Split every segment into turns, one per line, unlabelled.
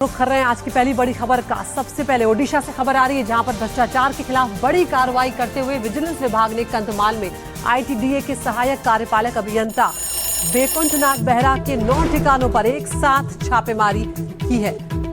रुख कर रहे हैं आज की पहली बड़ी खबर का। सबसे पहले ओडिशा से खबर आ रही है, जहां पर भ्रष्टाचार के खिलाफ बड़ी कार्रवाई करते हुए विजिलेंस विभाग ने कंधमाल में आईटीडीए के सहायक कार्यपालक अभियंता बैकुंठनाथ बेहरा के 9 ठिकानों पर एक साथ छापेमारी की है।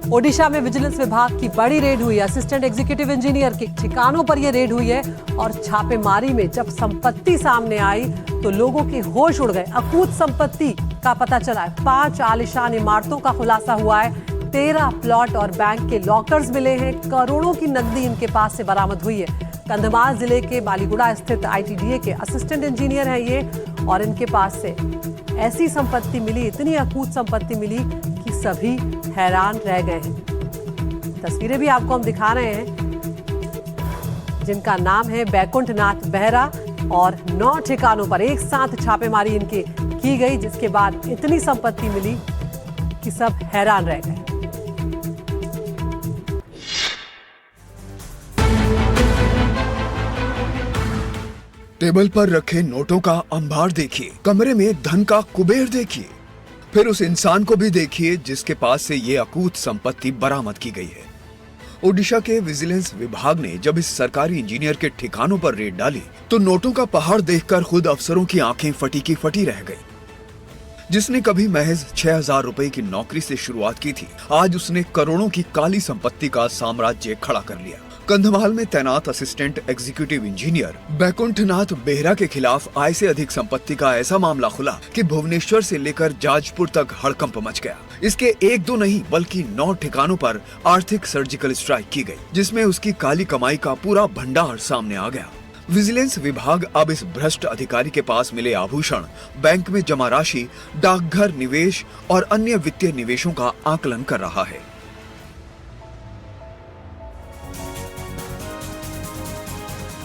ओडिशा में विजिलेंस विभाग की बड़ी रेड हुई। असिस्टेंट एग्जीक्यूटिव इंजीनियर के ठिकानों पर यह रेड हुई है और छापेमारी में जब संपत्ति सामने आई तो लोगों के होश उड़ गए। अकूत संपत्ति का पता चला है। 5 आलीशान इमारतों का खुलासा हुआ है। 13 प्लॉट और बैंक के लॉकर्स मिले हैं। करोड़ों की नकदी इनके पास से बरामद हुई है। कंधमाल जिले के बालीगुड़ा स्थित आईटीडीए के असिस्टेंट इंजीनियर हैं ये, और इनके पास से ऐसी संपत्ति मिली, इतनी अकूत संपत्ति मिली कि सभी हैरान रह गए हैं। तस्वीरें भी आपको हम दिखा रहे हैं, जिनका नाम है बैकुंठनाथ बेहरा, और 9 ठिकानों पर एक साथ छापेमारी इनके की गई, जिसके बाद इतनी संपत्ति मिली कि सब हैरान रह गए।
टेबल पर रखे नोटों का अंबार देखिए, कमरे में धन का कुबेर देखिए, फिर उस इंसान को भी देखिए जिसके पास से ये अकूत संपत्ति बरामद की गई है। ओडिशा के विजिलेंस विभाग ने जब इस सरकारी इंजीनियर के ठिकानों पर रेड डाली तो नोटों का पहाड़ देखकर खुद अफसरों की आंखें फटी की फटी रह गई। जिसने कभी महज 6,000 रुपए की नौकरी से शुरुआत की थी, आज उसने करोड़ों की काली संपत्ति का साम्राज्य खड़ा कर लिया। कंधमाल में तैनात assistant executive engineer Baikunthanath Behera के खिलाफ आय से अधिक संपत्ति का ऐसा मामला खुला कि भुवनेश्वर से लेकर जाजपुर तक हड़कंप मच गया। इसके 1-2 नहीं बल्कि 9 ठिकानों पर आर्थिक सर्जिकल स्ट्राइक की गई, जिसमें उसकी काली कमाई का पूरा भंडार सामने आ गया। विजिलेंस विभाग अब इस भ्रष्ट अधिकारी के पास मिले आभूषण, बैंक में जमा राशि, डाकघर निवेश और अन्य वित्तीय निवेशों का आकलन कर रहा है।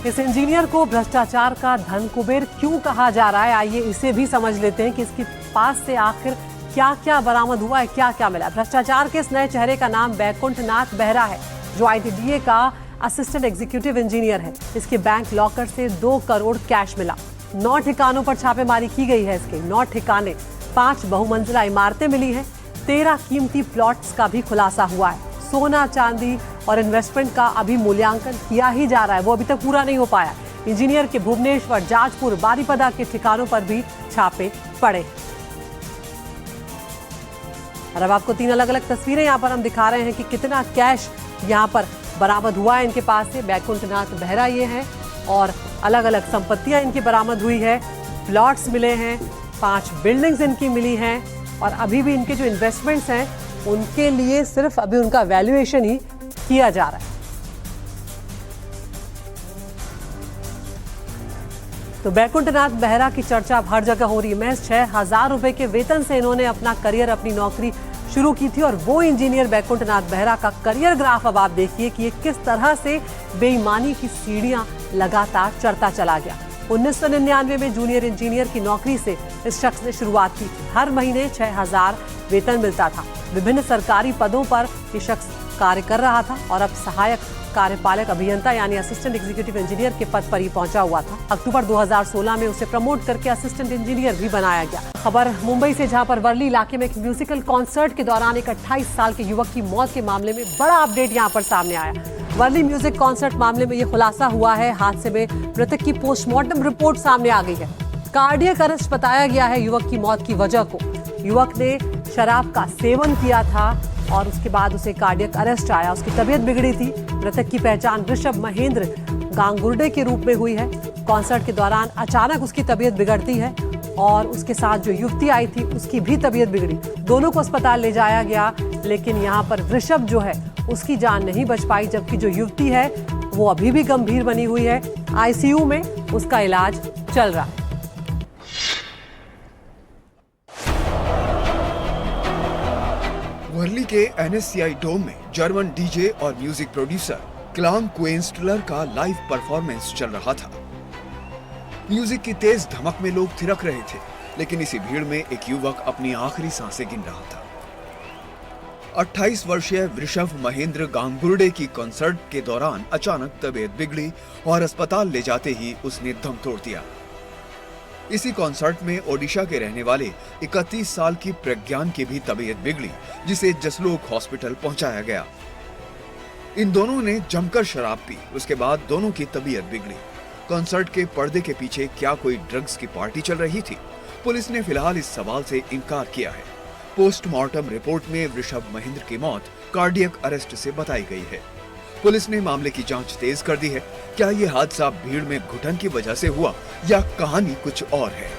इस इंजीनियर को भ्रष्टाचार का धन कुबेर क्यों कहा जा रहा है, आइए इसे भी समझ लेते हैं कि इसके पास से आखिर क्या क्या बरामद हुआ है, क्या क्या मिला। भ्रष्टाचार के इस नए चेहरे का नाम बैकुंठनाथ बेहरा है, जो आईटीडीए का असिस्टेंट एग्जीक्यूटिव इंजीनियर है। इसके बैंक लॉकर से 2 करोड़ कैश मिला। 9 ठिकानों पर छापेमारी की गई है। इसके 9 ठिकाने, 5 बहुमंजिला इमारतें मिली हैं। 13 कीमती प्लॉट्स का भी खुलासा हुआ है। सोना चांदी और इन्वेस्टमेंट का अभी मूल्यांकन किया ही जा रहा है, वो अभी तक पूरा नहीं हो पाया। इंजीनियर के भुवनेश्वर, जाजपुर, बारीपदा के ठिकानों पर भी छापे पड़े। और अब आपको 3 अलग अलग तस्वीरें यहाँ पर हम दिखा रहे हैं कि कितना कैश यहाँ पर बरामद हुआ है इनके पास से। बैकुंठनाथ बेहरा ये हैं, और अलग अलग संपत्तियां इनकी बरामद हुई है। प्लॉट्स मिले हैं, 5 बिल्डिंग्स इनकी मिली हैं, और अभी भी इनके जो इन्वेस्टमेंट्स हैं उनके लिए सिर्फ अभी उनका वैल्यूएशन ही किया जा रहा है। तो बैकुंठनाथ बेहरा की चर्चा अब हर जगह हो रही है। महज 6,000 रुपए के वेतन से इन्होंने अपना करियर, अपनी नौकरी शुरू की थी, और वो इंजीनियर बैकुंठनाथ बेहरा का करियर ग्राफ अब आप देखिए कि ये किस तरह से बेईमानी की सीढ़ियां लगातार चढ़ता चला गया। 1999 में जूनियर इंजीनियर की नौकरी से इस शख्स ने शुरुआत की थी। हर महीने 6,000 वेतन मिलता था। विभिन्न सरकारी पदों पर ये शख्स कार्य कर रहा था, और अब सहायक कार्यपालक अभियंता यानी असिस्टेंट एग्जीक्यूटिव इंजीनियर के पद पर ही पहुंचा हुआ था। अक्टूबर 2016 में उसे प्रमोट करके असिस्टेंट इंजीनियर भी बनाया गया। खबर मुंबई से, जहां पर वर्ली इलाके में एक म्यूजिकल कॉन्सर्ट के दौरान एक 28 साल के युवक की मौत के मामले में बड़ा अपडेट यहां पर सामने आया। वर्ली म्यूजिक कॉन्सर्ट मामले में यह खुलासा हुआ है। हादसे में मृतक की पोस्टमार्टम रिपोर्ट सामने आ गई है। कार्डियक अरेस्ट बताया गया है युवक की मौत की वजह को। युवक ने शराब का सेवन किया था और उसके बाद उसे कार्डियक अरेस्ट आया। उसकी तबीयत बिगड़ी थी। मृतक की पहचान ऋषभ महेंद्र गांगुर्डे के रूप में हुई है। कॉन्सर्ट के दौरान अचानक उसकी तबीयत बिगड़ती है, और उसके साथ जो युवती आई थी उसकी भी तबीयत बिगड़ी। दोनों को अस्पताल ले जाया गया, लेकिन यहाँ पर ऋषभ जो है उसकी जान नहीं बच पाई, जबकि जो युवती है वो अभी भी गंभीर बनी हुई है। आईसीयू में उसका इलाज चल रहा है।
वर्ली के एनएससीआई डोम में जर्मन डीजे और म्यूजिक प्रोड्यूसर क्लांग क्वेंस्टलर का लाइव परफॉर्मेंस चल रहा था। म्यूजिक की तेज धमक में लोग थिरक रहे थे, लेकिन इसी भीड़ में एक युवक अपनी आखिरी सांसें गिन रहा था। 28 वर्षीय ऋषभ महेंद्र गांगुर्डे की कॉन्सर्ट के दौरान अचानक तबीयत बिगड़ी और अस्पताल ले जाते ही उसने दम तोड़ दिया। इसी कॉन्सर्ट में ओडिशा के रहने वाले 31 साल की प्रज्ञान की भी तबीयत बिगड़ी, जिसे जसलोक हॉस्पिटल पहुंचाया गया। इन दोनों ने जमकर शराब पी, उसके बाद दोनों की तबीयत बिगड़ी। कॉन्सर्ट के पर्दे के पीछे क्या कोई ड्रग्स की पार्टी चल रही थी? पुलिस ने फिलहाल इस सवाल से इनकार किया है। पोस्टमार्टम रिपोर्ट में ऋषभ महेंद्र की मौत कार्डियक अरेस्ट से बताई गई है। पुलिस ने मामले की जांच तेज कर दी है। क्या ये हादसा भीड़ में घुटन की वजह से हुआ या कहानी कुछ और है?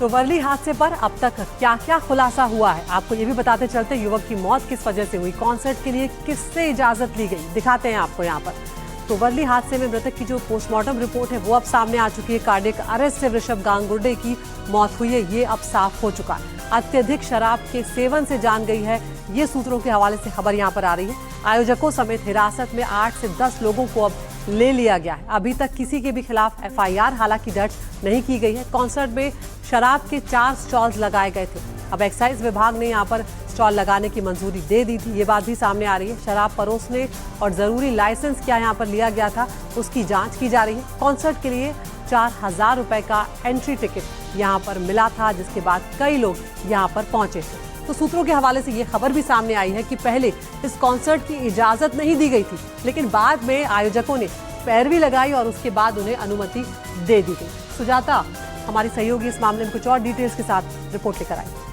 तो वर्ली हादसे पर अब तक क्या क्या खुलासा हुआ है, आपको ये भी बताते चलते युवक की मौत किस वजह से हुई, कॉन्सर्ट के लिए किससे इजाजत ली गई, दिखाते हैं आपको यहाँ पर। तो वर्ली हादसे में मृतक की जो पोस्टमार्टम रिपोर्ट है वो अब सामने आ चुकी है। कार्डियक अरेस्ट से ऋषभ गांगुर्डे की मौत हुई है, ये अब साफ हो चुका है। अत्यधिक शराब के सेवन से जान गई है, ये सूत्रों के हवाले से खबर यहाँ पर आ रही है। आयोजकों समेत हिरासत में 8 से 10 लोगों को अब ले लिया गया है। अभी तक किसी के भी खिलाफ एफआईआर हालांकि दर्ज नहीं की गई है। कॉन्सर्ट में शराब के 4 स्टॉल्स लगाए गए थे। अब एक्साइज विभाग ने यहाँ पर स्टॉल लगाने की मंजूरी दे दी थी, ये बात भी सामने आ रही है। शराब परोसने और जरूरी लाइसेंस क्या यहाँ पर लिया गया था, उसकी जांच की जा रही है। कॉन्सर्ट के लिए 4000 रुपए का एंट्री टिकट यहाँ पर मिला था, जिसके बाद कई लोग यहाँ पर पहुंचे थे। तो सूत्रों के हवाले से ये खबर भी सामने आई है कि पहले इस कॉन्सर्ट की इजाजत नहीं दी गई थी, लेकिन बाद में आयोजकों ने पैरवी लगाई और उसके बाद उन्हें अनुमति दे दी गई। सुजाता हमारी सहयोगी इस मामले में कुछ और डिटेल्स के साथ रिपोर्ट लेकर आई।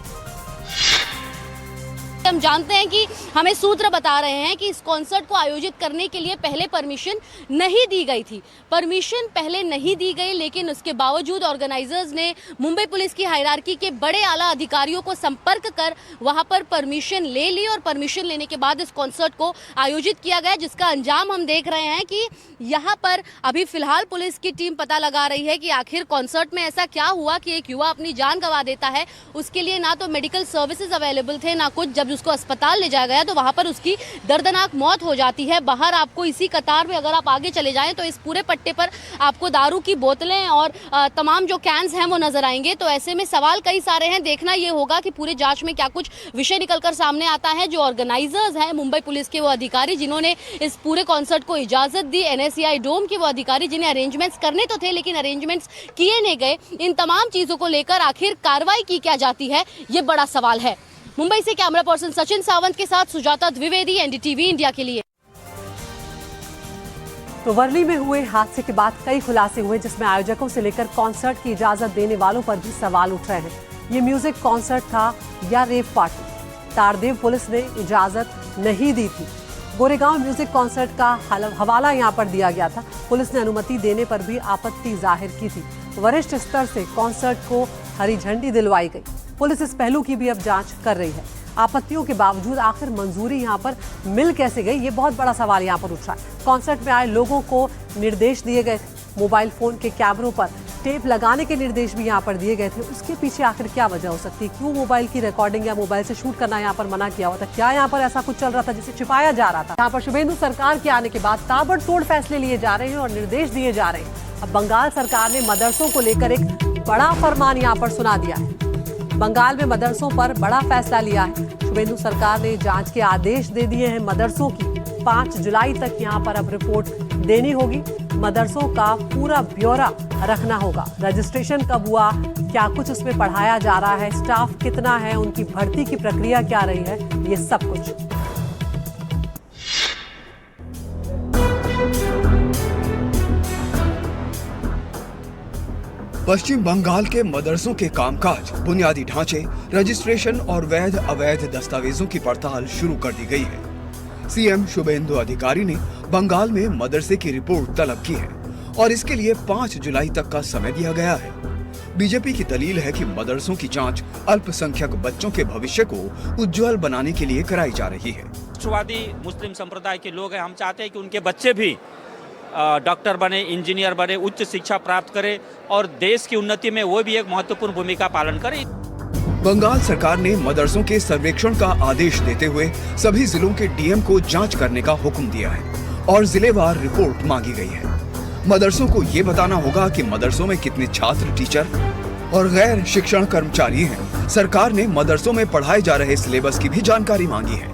हम जानते हैं कि हमें सूत्र बता रहे हैं कि इस कॉन्सर्ट को आयोजित करने के लिए पहले परमिशन नहीं दी गई थी। परमिशन पहले नहीं दी गई, लेकिन उसके बावजूद ऑर्गेनाइजर्स ने मुंबई पुलिस की हायरार्की के बड़े आला अधिकारियों को संपर्क कर वहां पर परमिशन ले ली और परमिशन लेने के बाद इस कॉन्सर्ट को आयोजित किया गया, जिसका अंजाम हम देख रहे हैं कि यहाँ पर अभी फिलहाल पुलिस की टीम पता लगा रही है कि आखिर कॉन्सर्ट में ऐसा क्या हुआ कि एक युवा अपनी जान गंवा देता है। उसके लिए ना तो मेडिकल सर्विसेज अवेलेबल थे, ना कुछ। जब उसको अस्पताल ले जाया गया तो वहां पर उसकी दर्दनाक मौत हो जाती है। बाहर आपको इसी कतार में अगर आप आगे चले जाएं तो इस पूरे पट्टे पर आपको दारू की बोतलें और तमाम जो कैंस हैं वो नजर आएंगे। तो ऐसे में सवाल कई सारे हैं। देखना ये होगा कि पूरे जांच में क्या कुछ विषय निकलकर सामने आता है। जो ऑर्गेनाइजर्स हैं मुंबई पुलिस के, वो अधिकारी जिन्होंने इस पूरे कॉन्सर्ट को इजाजत दी, NSCI डोम के वो अधिकारी जिन्हें अरेंजमेंट्स करने तो थे लेकिन अरेंजमेंट्स किए नहीं गए, इन तमाम चीजों को लेकर आखिर कार्रवाई की क्या जाती है, ये बड़ा सवाल है। मुंबई से कैमरा पर्सन सचिन सावंत के साथ सुजाता द्विवेदी, NDTV इंडिया के लिए।
तो वर्ली में हुए हादसे के बाद कई खुलासे हुए, जिसमें आयोजकों से लेकर कॉन्सर्ट की इजाजत देने वालों पर भी सवाल उठ रहे हैं। ये म्यूजिक कॉन्सर्ट था या रेव पार्टी? तारदेव पुलिस ने इजाजत नहीं दी थी। गोरेगांव म्यूजिक कॉन्सर्ट का हवाला यहाँ पर दिया गया था। पुलिस ने अनुमति देने पर भी आपत्ति जाहिर की थी। वरिष्ठ स्तर से कॉन्सर्ट को हरी झंडी दिलवाई गई। पुलिस इस पहलू की भी अब जांच कर रही है। आपत्तियों के बावजूद आखिर मंजूरी यहाँ पर मिल कैसे गई, ये बहुत बड़ा सवाल यहाँ पर उठ रहा है। कॉन्सर्ट में आए लोगों को निर्देश दिए गए थे। मोबाइल फोन के कैमरों पर टेप लगाने के निर्देश भी यहाँ पर दिए गए थे। उसके पीछे आखिर क्या वजह हो सकती है? क्यों मोबाइल की रिकॉर्डिंग या मोबाइल से शूट करना यहाँ पर मना किया हुआ था? क्या यहाँ पर ऐसा कुछ चल रहा था जिसे छिपाया जा रहा था? यहाँ पर शुभेंदु सरकार के आने के बाद ताबड़तोड़ फैसले लिए जा रहे हैं और निर्देश दिए जा रहे हैं। अब बंगाल सरकार ने मदरसों को लेकर एक बड़ा फरमान यहाँ पर सुना दिया है। बंगाल में मदरसों पर बड़ा फैसला लिया है। शुभेंदु सरकार ने जांच के आदेश दे दिए हैं मदरसों की। 5 जुलाई तक यहाँ पर अब रिपोर्ट देनी होगी। मदरसों का पूरा ब्यौरा रखना होगा। रजिस्ट्रेशन कब हुआ, क्या कुछ उसमें पढ़ाया जा रहा है, स्टाफ कितना है, उनकी भर्ती की प्रक्रिया क्या रही है, ये सब कुछ।
पश्चिम बंगाल के मदरसों के कामकाज, बुनियादी ढांचे, रजिस्ट्रेशन और वैध अवैध दस्तावेजों की पड़ताल शुरू कर दी गई है। सीएम शुभेंदु अधिकारी ने बंगाल में मदरसे की रिपोर्ट तलब की है और इसके लिए 5 जुलाई तक का समय दिया गया है। बीजेपी की दलील है कि मदरसों की जांच अल्पसंख्यक बच्चों के भविष्य को उज्जवल बनाने के लिए कराई जा रही है।
राष्ट्रवादी मुस्लिम संप्रदाय के लोग हैं, हम चाहते हैं कि उनके बच्चे भी डॉक्टर बने, इंजीनियर बने, उच्च शिक्षा प्राप्त करें और देश की उन्नति में वो भी एक महत्वपूर्ण भूमिका पालन करें।
बंगाल सरकार ने मदरसों के सर्वेक्षण का आदेश देते हुए सभी जिलों के डीएम को जांच करने का हुक्म दिया है और जिलेवार रिपोर्ट मांगी गई है। मदरसों को ये बताना होगा कि मदरसों में कितने छात्र, टीचर और गैर शिक्षण कर्मचारी हैं। सरकार ने मदरसों में पढ़ाए जा रहे सिलेबस की भी जानकारी मांगी है।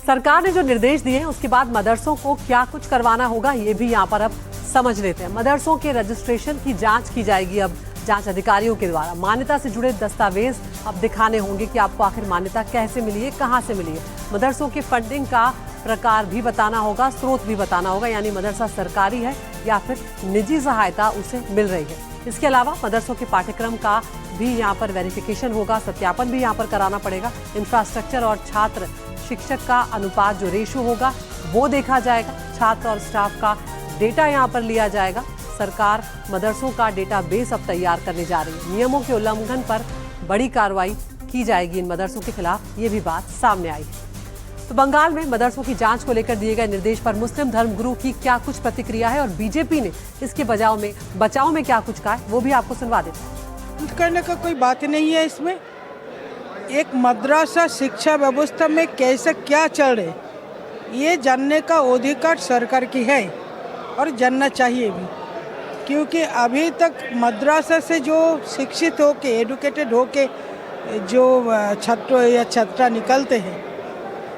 सरकार ने जो निर्देश दिए हैं उसके बाद मदरसों को क्या कुछ करवाना होगा ये भी यहाँ पर अब समझ लेते हैं। मदरसों के रजिस्ट्रेशन की जांच की जाएगी अब जांच अधिकारियों के द्वारा। मान्यता से जुड़े दस्तावेज अब दिखाने होंगे कि आपको आखिर मान्यता कैसे मिली है, कहाँ से मिली है। मदरसों की फंडिंग का प्रकार भी बताना होगा, स्रोत भी बताना होगा, यानी मदरसा सरकारी है या फिर निजी सहायता उसे मिल रही है। इसके अलावा मदरसों के पाठ्यक्रम का भी यहाँ पर वेरिफिकेशन होगा, सत्यापन भी यहाँ पर कराना पड़ेगा। इंफ्रास्ट्रक्चर और छात्र शिक्षक का अनुपात जो रेशो होगा वो देखा जाएगा। छात्र और स्टाफ का डेटा यहाँ पर लिया जाएगा। सरकार मदरसों का डेटाबेस अब तैयार करने जा रही है। नियमों के उल्लंघन पर बड़ी कार्रवाई की जाएगी इन मदरसों के खिलाफ, ये भी बात सामने आई है। तो बंगाल में मदरसों की जांच को लेकर दिए गए निर्देश पर मुस्लिम धर्मगुरु की क्या कुछ प्रतिक्रिया है और बीजेपी ने इसके बचाव में क्या कुछ कहा है वो भी आपको सुनवा देते हैं।
करने का कोई बात नहीं है इसमें। एक मदरसा शिक्षा व्यवस्था में कैसे क्या चल रहे ये जानने का अधिकार सरकार की है और जानना चाहिए भी, क्योंकि अभी तक मदरसा से जो शिक्षित होके एडुकेटेड होके जो छात्र या छात्रा निकलते हैं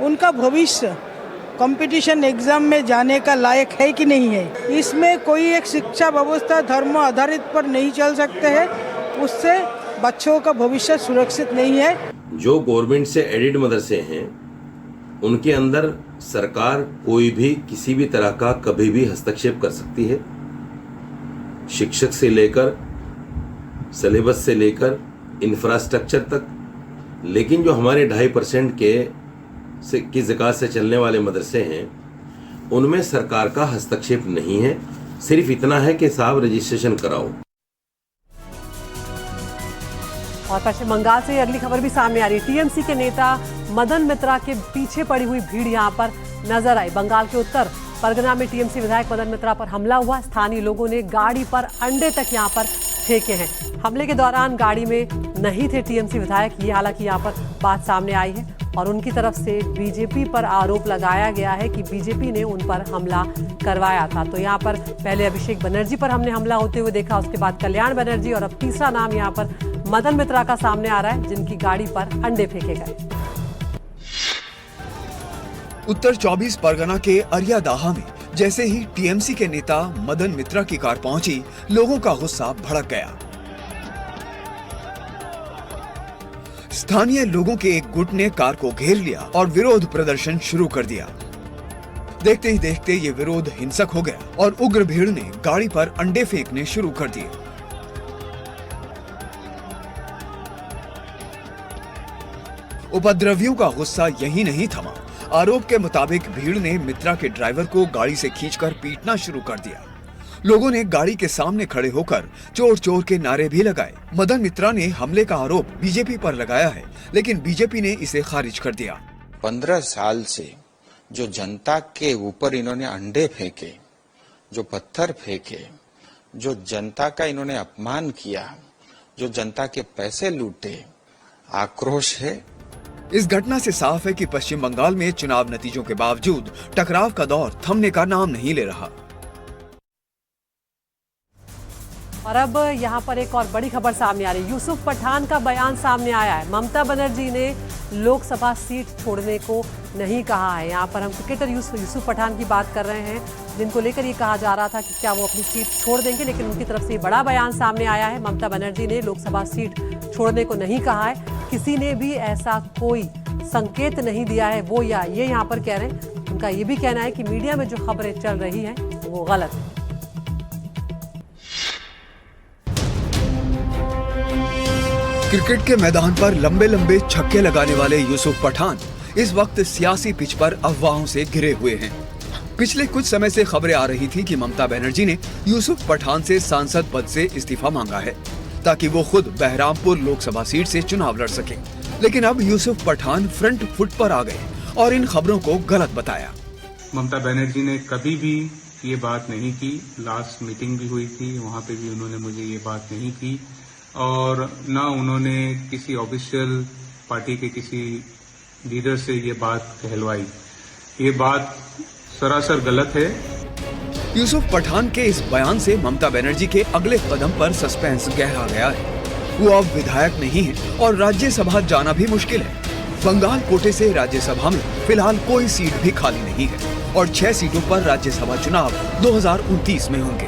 उनका भविष्य कंपटीशन एग्जाम में जाने का लायक है कि नहीं है। इसमें कोई एक शिक्षा व्यवस्था धर्म आधारित पर नहीं चल सकते हैं, उससे बच्चों का भविष्य सुरक्षित नहीं है।
जो गवर्नमेंट से एडेड मदरसे हैं उनके अंदर सरकार कोई भी किसी भी तरह का कभी भी हस्तक्षेप कर सकती है, शिक्षक से लेकर सिलेबस से लेकर इंफ्रास्ट्रक्चर तक। लेकिन जो हमारे 2.5% की ज़कात से चलने वाले मदरसे हैं उनमें सरकार का हस्तक्षेप नहीं है, सिर्फ इतना है कि साहब रजिस्ट्रेशन कराओ।
और पश्चिम बंगाल से अगली खबर भी सामने आ रही है। टीएमसी के नेता मदन मित्रा के पीछे पड़ी हुई भीड़ यहां पर नजर आई। बंगाल के उत्तर परगना में टीएमसी विधायक मदन मित्रा पर हमला हुआ। स्थानीय लोगों ने गाड़ी पर अंडे तक यहां पर फेंके हैं। हमले के दौरान गाड़ी में नहीं थे टीएमसी विधायक, ये हालांकि यहां पर बात सामने आई है और उनकी तरफ से बीजेपी पर आरोप लगाया गया है कि बीजेपी ने उन पर हमला करवाया था। तो यहाँ पर पहले अभिषेक बनर्जी पर हमने हमला होते हुए देखा, उसके बाद कल्याण बनर्जी और अब तीसरा नाम यहाँ पर मदन मित्रा का सामने आ रहा है जिनकी गाड़ी पर अंडे फेंके गए।
उत्तर 24 परगना के अरियादाहा में जैसे ही टीएमसी के नेता मदन मित्रा की कार पहुंची, लोगों का गुस्सा भड़क गया। स्थानीय लोगों के एक गुट ने कार को घेर लिया और विरोध प्रदर्शन शुरू कर दिया। देखते ही देखते ये विरोध हिंसक हो गया और उग्र भीड़ ने गाड़ी पर अंडे फेंकने शुरू कर दिए। उपद्रवियों का गुस्सा यही नहीं थमा। आरोप के मुताबिक भीड़ ने मित्रा के ड्राइवर को गाड़ी से खींचकर पीटना शुरू कर दिया। लोगों ने गाड़ी के सामने खड़े होकर चोर चोर के नारे भी लगाए। मदन मित्रा ने हमले का आरोप बीजेपी पर लगाया है, लेकिन बीजेपी ने इसे खारिज कर दिया।
15 साल से जो जनता के ऊपर इन्होंने अंडे फेंके, जो पत्थर फेंके, जो जनता का इन्होंने अपमान किया, जो जनता के पैसे लूटे, आक्रोश है।
इस घटना से साफ है कि पश्चिम बंगाल में चुनाव नतीजों के बावजूद टकराव का दौर थमने का नाम नहीं ले रहा।
और अब यहाँ पर एक और बड़ी खबर सामने आ रही है। यूसुफ पठान का बयान सामने आया है। ममता बनर्जी ने लोकसभा सीट छोड़ने को नहीं कहा है। यहाँ पर हम क्रिकेटर यूसुफ पठान की बात कर रहे हैं, जिनको लेकर ये कहा जा रहा था कि क्या वो अपनी सीट छोड़ देंगे, लेकिन उनकी तरफ से बड़ा बयान सामने आया है। ममता बनर्जी ने लोकसभा सीट छोड़ने को नहीं कहा है। किसी ने भी ऐसा कोई संकेत नहीं दिया है, वो या ये यहाँ पर कह रहे हैं। उनका ये भी कहना है कि मीडिया में जो खबरें चल रही हैं वो गलत है।
क्रिकेट के मैदान पर लंबे लंबे छक्के लगाने वाले यूसुफ पठान इस वक्त सियासी पिच पर अफवाहों से घिरे हुए हैं। पिछले कुछ समय से खबरें आ रही थी कि ममता बनर्जी ने यूसुफ पठान से सांसद पद से इस्तीफा मांगा है ताकि वो खुद बहरामपुर लोकसभा सीट से चुनाव लड़ सके। लेकिन अब यूसुफ पठान फ्रंट फुट पर आ गए और इन खबरों को गलत बताया।
ममता बनर्जी ने कभी भी ये बात नहीं की। लास्ट मीटिंग भी हुई थी, वहाँ पे भी उन्होंने मुझे ये बात नहीं की और ना उन्होंने किसी ऑफिशियल पार्टी के किसी लीडर से ये बात कहलवाई। ये बात सरासर गलत है।
यूसुफ पठान के इस बयान से ममता बनर्जी के अगले कदम पर सस्पेंस गहरा गया है। वो अब विधायक नहीं है और राज्यसभा जाना भी मुश्किल है। बंगाल कोटे से राज्यसभा में फिलहाल कोई सीट भी खाली नहीं है और 6 सीटों पर राज्यसभा चुनाव 2029 में होंगे।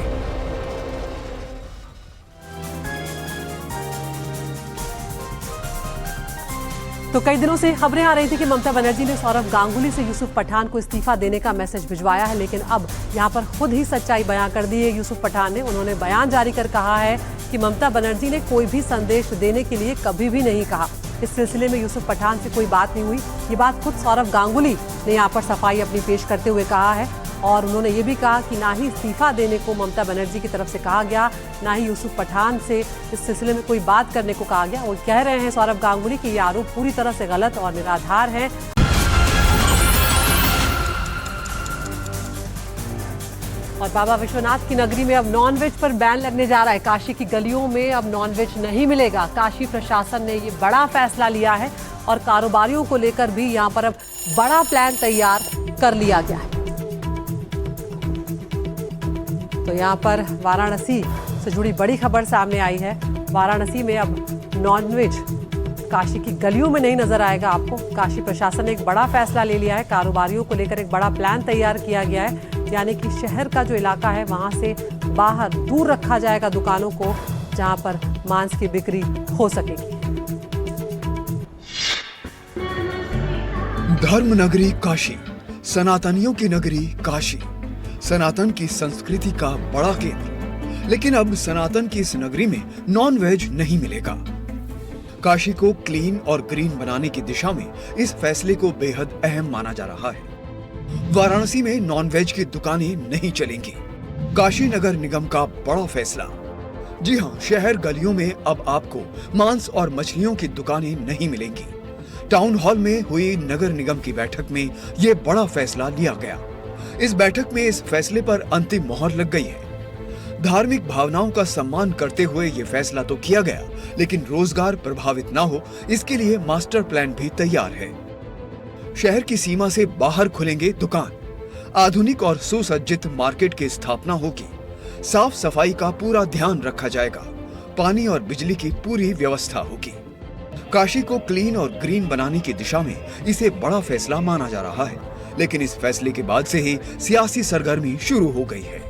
तो कई दिनों से खबरें आ रही थी कि ममता बनर्जी ने सौरभ गांगुली से यूसुफ पठान को इस्तीफा देने का मैसेज भिजवाया है, लेकिन अब यहां पर खुद ही सच्चाई बयां कर दी है यूसुफ पठान ने। उन्होंने बयान जारी कर कहा है कि ममता बनर्जी ने कोई भी संदेश देने के लिए कभी भी नहीं कहा। इस सिलसिले में यूसुफ पठान से कोई बात नहीं हुई। ये बात खुद सौरभ गांगुली ने यहाँ पर सफाई अपनी पेश करते हुए कहा है और उन्होंने ये भी कहा कि ना ही इस्तीफा देने को ममता बनर्जी की तरफ से कहा गया, ना ही यूसुफ पठान से इस सिलसिले में कोई बात करने को कहा गया। और कह रहे हैं सौरभ गांगुली कि ये आरोप पूरी तरह से गलत और निराधार है। और बाबा विश्वनाथ की नगरी में अब नॉनवेज पर बैन लगने जा रहा है। काशी की गलियों में अब नॉनवेज नहीं मिलेगा। काशी प्रशासन ने ये बड़ा फैसला लिया है और कारोबारियों को लेकर भी यहाँ पर अब बड़ा प्लान तैयार कर लिया गया है। तो यहाँ पर वाराणसी से जुड़ी बड़ी खबर सामने आई है। वाराणसी में अब नॉनवेज काशी की गलियों में नहीं नजर आएगा आपको। काशी प्रशासन ने एक बड़ा फैसला ले लिया है। कारोबारियों को लेकर एक बड़ा प्लान तैयार किया गया है, यानी कि शहर का जो इलाका है वहां से बाहर दूर रखा जाएगा दुकानों को, जहां पर मांस की बिक्री हो सकेगी।
धर्म नगरी काशी, सनातनियों की नगरी काशी, सनातन की संस्कृति का बड़ा केंद्र। लेकिन अब सनातन की इस नगरी में नॉन-वेज नहीं मिलेगा। काशी को क्लीन और ग्रीन बनाने की दिशा में इस फैसले को बेहद अहम माना जा रहा है। वाराणसी में नॉन-वेज की दुकानें नहीं चलेंगी। काशी नगर निगम का बड़ा फैसला। जी हां, शहर गलियों में अब आपको मांस और मछलियों की दुकानें नहीं मिलेंगी। टाउन हॉल में हुई नगर निगम की बैठक में ये बड़ा फैसला लिया गया। इस बैठक में इस फैसले पर अंतिम मोहर लग गई है। धार्मिक भावनाओं का सम्मान करते हुए ये फैसला तो किया गया, लेकिन रोजगार प्रभावित ना हो इसके लिए मास्टर प्लान भी तैयार है। शहर की सीमा से बाहर खुलेंगे दुकान, आधुनिक और सुसज्जित मार्केट की स्थापना होगी, साफ सफाई का पूरा ध्यान रखा जाएगा, पानी और बिजली की पूरी व्यवस्था होगी। काशी को क्लीन और ग्रीन बनाने की दिशा में इसे बड़ा फैसला माना जा रहा है, लेकिन इस फैसले के बाद से ही सियासी सरगर्मी शुरू हो गई है।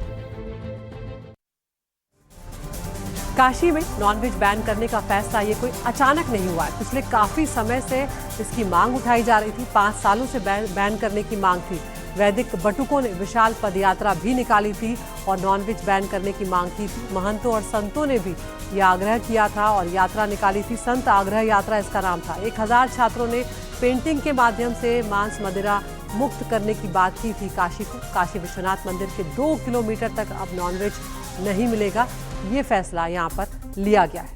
काशी में नॉनवेज बैन करने का फैसला ये कोई अचानक नहीं हुआ है। पिछले काफी समय से इसकी मांग उठाई जा रही थी। 5 सालों से बैन करने की मांग थी। वैदिक बटुकों ने विशाल पदयात्रा भी निकाली थी और नॉनवेज बैन करने की मांग की थी। महंतों और संतों ने भी ये आग्रह किया था और यात्रा निकाली थी। संत आग्रह यात्रा इसका नाम था। 1000 छात्रों ने पेंटिंग के माध्यम से मांस मदिरा मुक्त करने की बात की थी काशी को। काशी विश्वनाथ मंदिर के 2 किलोमीटर तक अब नॉनवेज नहीं मिलेगा, ये फैसला यहाँ पर लिया गया है।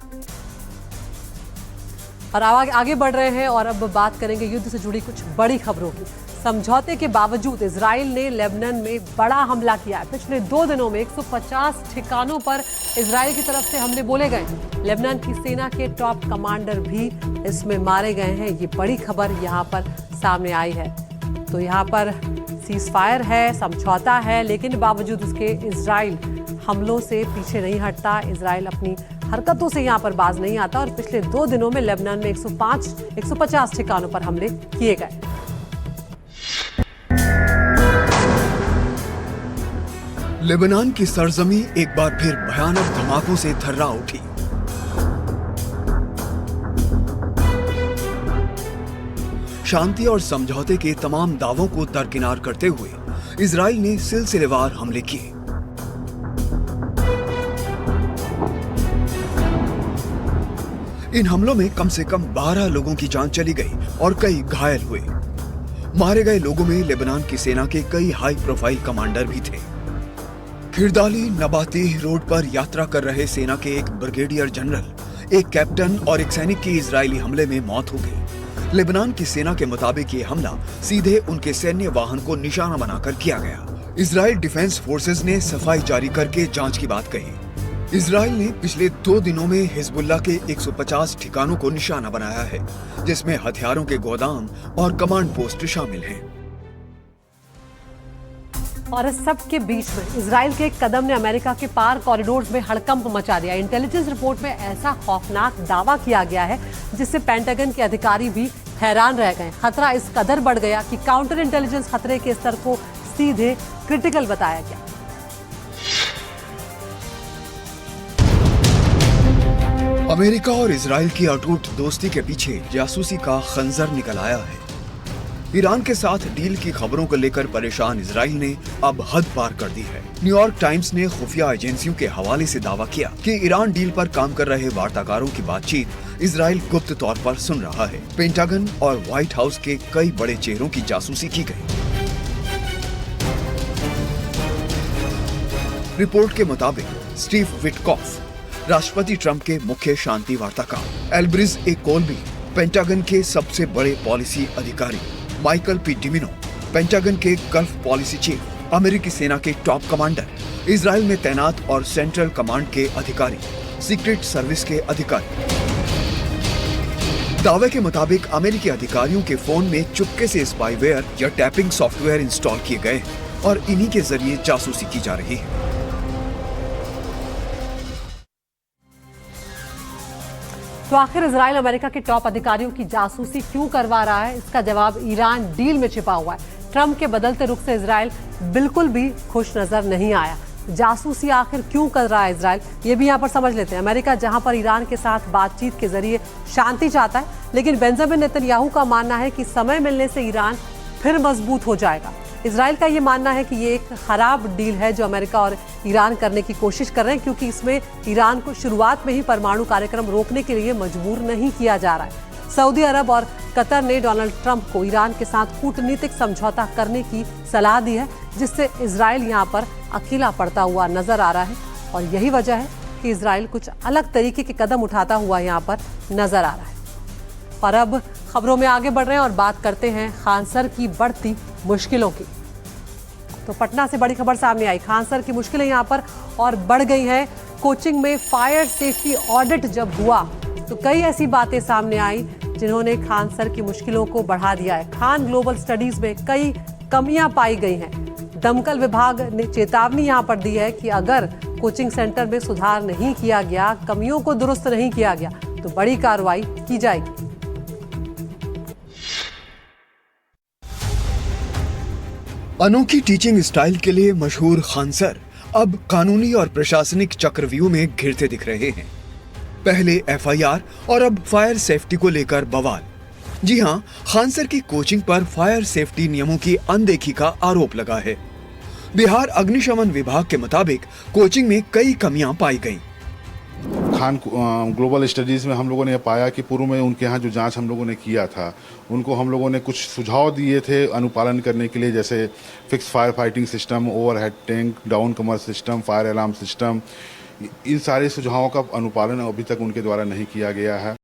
और आगे बढ़ रहे हैं और अब बात करेंगे युद्ध से जुड़ी कुछ बड़ी खबरों की। समझौते के बावजूद इजराइल ने लेबनान में बड़ा हमला किया है। पिछले 2 दिनों में 150 ठिकानों पर इजराइल की तरफ से हमले बोले गए। लेबनान की सेना के टॉप कमांडर भी इसमें मारे गए हैं। ये बड़ी खबर यहाँ पर सामने आई है। तो यहाँ पर सीजफायर है, समझौता है, लेकिन बावजूद उसके इजराइल हमलों से पीछे नहीं हटता। इजराइल अपनी हरकतों से यहाँ पर बाज नहीं आता और पिछले 2 दिनों में लेबनान में 150 ठिकानों पर हमले किए गए।
लेबनान की सरजमी एक बार फिर भयानक धमाकों से थर्रा उठी। शांति और समझौते के तमाम दावों को दरकिनार करते हुए इजराइल ने सिलसिलेवार हमले किए। इन हमलों में कम से कम 12 लोगों की जान चली गई और कई घायल हुए। मारे गए लोगों में लेबनान की सेना के कई हाई प्रोफाइल कमांडर भी थे। खिरदाली नबाती रोड पर यात्रा कर रहे सेना के एक ब्रिगेडियर जनरल, एक कैप्टन और एक सैनिक की इजरायली हमले में मौत हो गई। लेबनान की सेना के मुताबिक ये हमला सीधे उनके सैन्य वाहन को निशाना बनाकर किया गया। इजराइल डिफेंस फोर्सेस ने सफाई जारी करके जांच की बात कही। इजराइल ने पिछले 2 दिनों में हिजबुल्लाह के 150 ठिकानों को निशाना बनाया है, जिसमें हथियारों के गोदाम और कमांड पोस्ट शामिल हैं।
और इस सब के बीच में इजराइल के एक कदम ने अमेरिका के पार कॉरिडोर्स में हड़कंप मचा दिया। इंटेलिजेंस रिपोर्ट में ऐसा खौफनाक दावा किया गया है जिससे पेंटागन के अधिकारी भी हैरान रह गए। खतरा इस कदर बढ़ गया कि काउंटर इंटेलिजेंस खतरे के स्तर को सीधे क्रिटिकल बताया गया।
अमेरिका और इजराइल की अटूट दोस्ती के पीछे जासूसी का खंजर निकल आया है। ईरान के साथ डील की खबरों को लेकर परेशान इजराइल ने अब हद पार कर दी है। न्यूयॉर्क टाइम्स ने खुफिया एजेंसियों के हवाले से दावा किया कि ईरान डील पर काम कर रहे वार्ताकारों की बातचीत इजराइल गुप्त तौर पर सुन रहा है। पेंटागन और व्हाइट हाउस के कई बड़े चेहरों की जासूसी की गई। रिपोर्ट के मुताबिक स्टीव विटकॉफ, राष्ट्रपति ट्रंप के मुख्य शांति वार्ताकार, एल्ब्रिज ए कोल्बी, पेंटागन के सबसे बड़े पॉलिसी अधिकारी, माइकल पी डिमिनो, पेंटागन के गल्फ पॉलिसी चीफ, अमेरिकी सेना के टॉप कमांडर, इजराइल में तैनात और सेंट्रल कमांड के अधिकारी, सीक्रेट सर्विस के अधिकारी। दावे के मुताबिक अमेरिकी अधिकारियों के फोन में चुपके से स्पाईवेयर या टैपिंग सॉफ्टवेयर इंस्टॉल किए गए और इन्हीं के जरिए जासूसी की जा रही है।
तो आखिर इजराइल अमेरिका के टॉप अधिकारियों की जासूसी क्यों करवा रहा है? इसका जवाब ईरान डील में छिपा हुआ है। ट्रंप के बदलते रुख से इजराइल बिल्कुल भी खुश नजर नहीं आया। जासूसी आखिर क्यों कर रहा है इजराइल, ये भी यहाँ पर समझ लेते हैं। अमेरिका जहां पर ईरान के साथ बातचीत के जरिए शांति चाहता है, लेकिन बेंजामिन नेतन्याहू का मानना है कि समय मिलने से ईरान फिर मजबूत हो जाएगा। इजराइल का ये मानना है कि ये एक खराब डील है जो अमेरिका और ईरान करने की कोशिश कर रहे हैं, क्योंकि इसमें ईरान को शुरुआत में ही परमाणु कार्यक्रम रोकने के लिए मजबूर नहीं किया जा रहा है। सऊदी अरब और कतर ने डोनाल्ड ट्रंप को ईरान के साथ कूटनीतिक समझौता करने की सलाह दी है, जिससे इजराइल यहाँ पर अकेला पड़ता हुआ नजर आ रहा है। और यही वजह है कि इजराइल कुछ अलग तरीके के कदम उठाता हुआ यहाँ पर नजर आ रहा है। और अब खबरों में आगे बढ़ रहे हैं और बात करते हैं खान सर की बढ़ती मुश्किलों की। तो पटना से बड़ी खबर सामने आई। खान सर की मुश्किलें यहाँ पर और बढ़ गई हैं। कोचिंग में फायर सेफ्टी ऑडिट जब हुआ तो कई ऐसी बातें सामने आई जिन्होंने खान सर की मुश्किलों को बढ़ा दिया है। खान ग्लोबल स्टडीज में कई कमियां पाई गई हैं। दमकल विभाग ने चेतावनी यहाँ पर दी है कि अगर कोचिंग सेंटर में सुधार नहीं किया गया, कमियों को दुरुस्त नहीं किया गया, तो बड़ी कार्रवाई की जाएगी।
अनोखी टीचिंग स्टाइल के लिए मशहूर खान सर अब कानूनी और प्रशासनिक चक्रव्यूह में घिरते दिख रहे हैं। पहले एफआईआर और अब फायर सेफ्टी को लेकर बवाल। जी हां, खान सर की कोचिंग पर फायर सेफ्टी नियमों की अनदेखी का आरोप लगा है। बिहार अग्निशमन विभाग के मुताबिक कोचिंग में कई कमियां पाई गईं।
खान ग्लोबल स्टडीज़ में हम लोगों ने पाया कि पूर्व में उनके यहाँ जो जांच हम लोगों ने किया था, उनको हम लोगों ने कुछ सुझाव दिए थे अनुपालन करने के लिए, जैसे fix fire fighting system, overhead tank, downcomer system, fire alarm system. इन सारे सुझावों का अनुपालन अभी तक उनके द्वारा नहीं किया गया है।